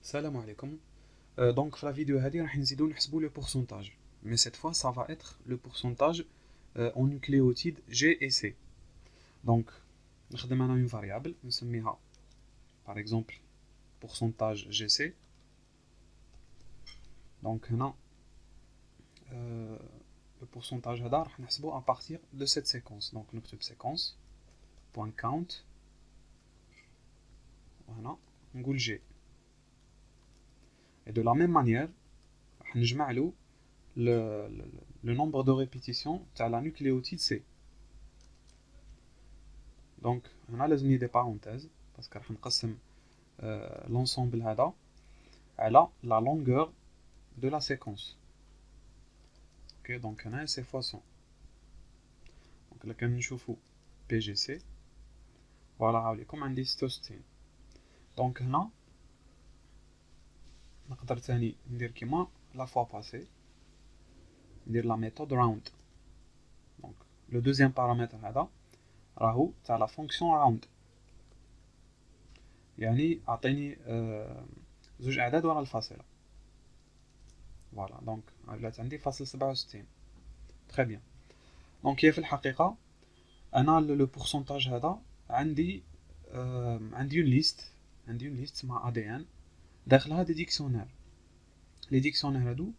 Salam alaikum. Donc, dans la vidéo, on va nحسبوا le pourcentage. Mais cette fois, ça va être le pourcentage en nucléotides G et C. Donc, on a une variable, par exemple, pourcentage GC. Donc, on a le pourcentage on va à partir de cette séquence. Donc, on écrit séquence, .count, voilà, on dit G. Et de la même manière, on va le nombre de répétitions de la nucléotide C. Donc, on a des parenthèses parce qu'on va l'ensemble à la longueur de la séquence. Ok, donc on a ces fois 100. Donc là, quand on voit PGC, voilà, comme on dit cytosine. Donc, on a dire la fois passée, dire la méthode round. Donc, le deuxième paramètre c'est la fonction round. يعني أعطيني زوج أعداد ورا الفاصلة. Voilà, donc ولات عندي فاصل 67. Très bien. Donc هي في الحقيقة أنا لو بورسونتاج هذا عندي عندي une liste مع ADN داخلها دي ديكسيونير. لي ديكسيونير هادو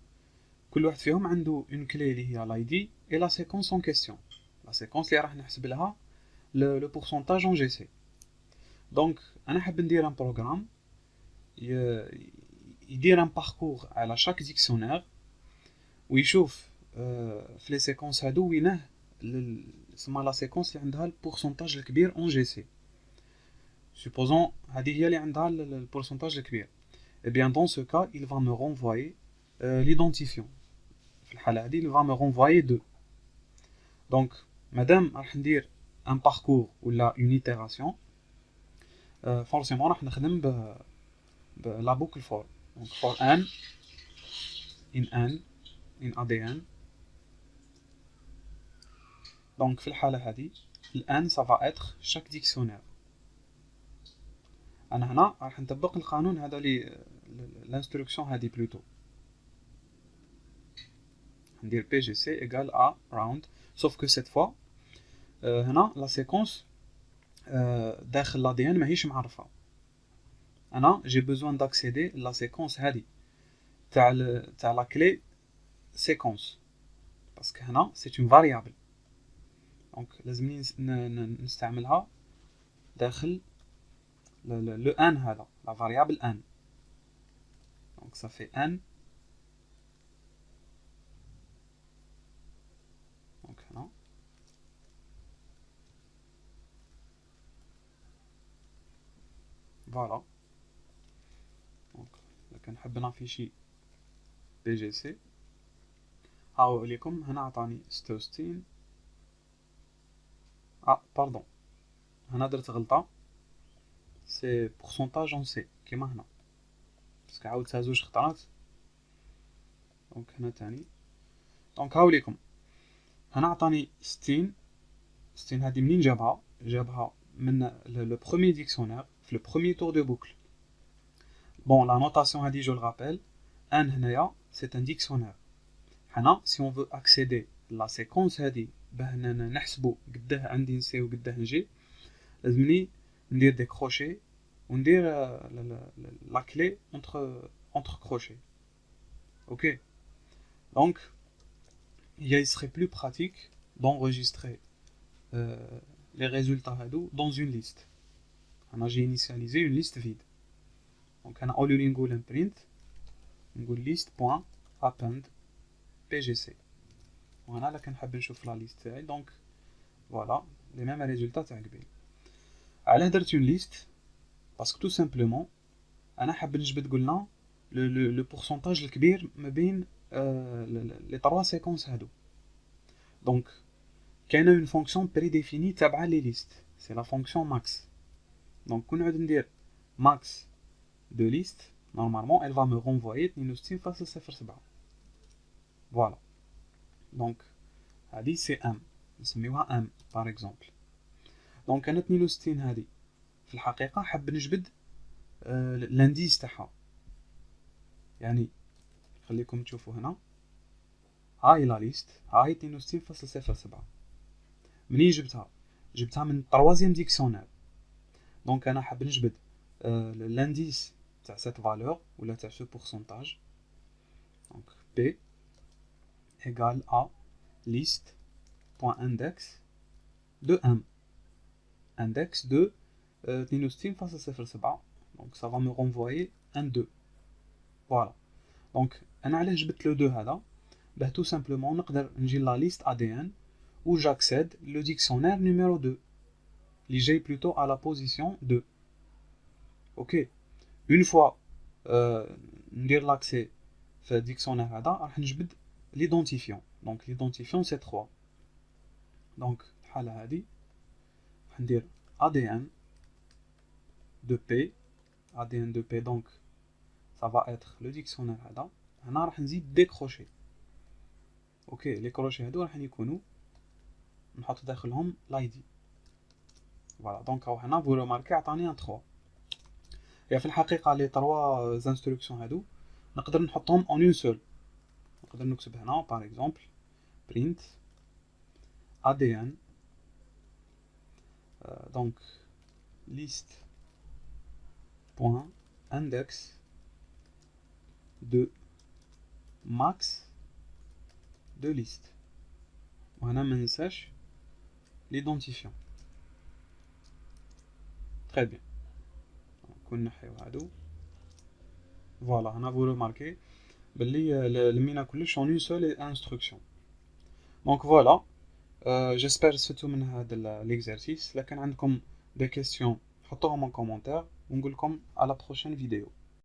كل واحد فيهم عنده اون كلي اللي هي لايدي اي لا سيكونس اون كيسيون. لا سيكونس اللي راح نحسب لها لو بورسونتاج اون جي سي. دونك انا حاب ندير ان بروغرام يدير ان باركور على شاك ديكسيونير ويشوف في لي سيكونس هادو وينه سما لا سيكونس اللي عندها البورسونتاج الكبير اون جي سي. سوبوزون هذه هي اللي عندها البورسونتاج الكبير. Et bien dans ce cas, il va me renvoyer l'identifiant. في الحالة هذه il va me renvoyer 2. Donc, madame راح ندير un parcours ولا une itération, forcément راح نخدم la boucle for. Donc for n in ADN. Donc في الحالة هذه n ça va être chaque dictionnaire. أنا هنا راح نطبق القانون هذا l'instruction هذه plutôt. ندير PGC égale à round, sauf que cette fois هنا la séquence داخل l'ADN ماهيش معرفة. أنا j'ai besoin d'accéder la séquence هذه تاع la clé séquence parce que هنا c'est une variable. Donc لازمني نستعملها داخل le n هذا, la variable n. Donc ça fait n. Donc هنا voilà. Donc لكن نحب نافيشي PGC هاو ليكم هنا عطاني 66. باردون هنا درت غلطة, سي بورسونتاج اون سي كيما هنا باسكو عاودتها زوج خطرات. دونك هنا تاني. دونك هاو ليكم هنا عطاني 60 هادي منين جابها من لو بروميير ديكسيونير في لو بروميير تور دو بوكل. بون لا نوتاسيون هادي جو الرابيل ان هنايا سي ان ديكسيونير. حنا سي اون فو اكسيدي لا سيكونس هادي باه نحسبو قداه عندي نسي وقداه نجي, لازمني ندير دي كروشي وندير لا كلي entre crochets. Ok, donc il serait plus pratique d'enregistrer les résultats dans une liste. J'ai initialisé une liste vide. Donc au lieu de print, on list.append pgc. Voilà, là on نشوف la liste. Donc voilà les mêmes résultats تاع قبل. علاه درت une liste parce que tout simplement انا حاب نجبد قلنا le pourcentage الكبير ما بين les trois séquences هادو. Donc كاينه une fonction prédéfinie تابعه les listes, c'est la fonction max. Donc كون نعود ندير max de liste, normalement elle va me renvoyer 62.07. Voilà. Donc هذه c'est m, نسميوها m par exemple. Donc انا 62 هذه في الحقيقه حاب نجبد l'indice تاعها. يعني خليكم تشوفوا هنا هاي لا ليست، هاي 62.07. منين جبتها من troisième dictionnaire. دونك انا حاب نجبد l'indice تاع cette valeur ولا تاع ce pourcentage. donc p égale à liste.index de m, index de 62.07. donc ça va me renvoyer un 2. voilà. donc انا علاه جبت le 2 هذا؟ باه tout simplement نقدر نجي la liste ADN où j'accède le dictionnaire numéro 2 اللي جاي plutôt à la position 2. ok. une fois ندير l'accès في الديكسيونير هذا راح نجبد l'identifiant. donc l'identifiant c'est 3. donc الحالة هذه راح ندير ADN de P. ADN de P donc ça va être le dictionnaire هذا. هنا راح نزيد دي كروشي. اوكي لي كروشي هادو راح يكونوا نحط داخلهم لايدي. فوالا دونك هاو هنا فو رماركي عطاني ان 3. هي في الحقيقة لي 3 انستركسيون هادو نقدر نحطهم اون اون سول. نقدر نكتب هنا باغ اكزومبل print ADN donc liste point index de max de liste. وهنا ما ننساش l'identifiant. très bien. كون نحيو هادو. فوالا هنا فو رماركي بلي لمينا كلش اون اون سول انستركسيون. دونك فوالا جيسبر استفدتوا من هذا ليكزارسيس. لكن عندكم دي كيسيون حطوهم en commentaire ونقولكم على بروشين فيديو.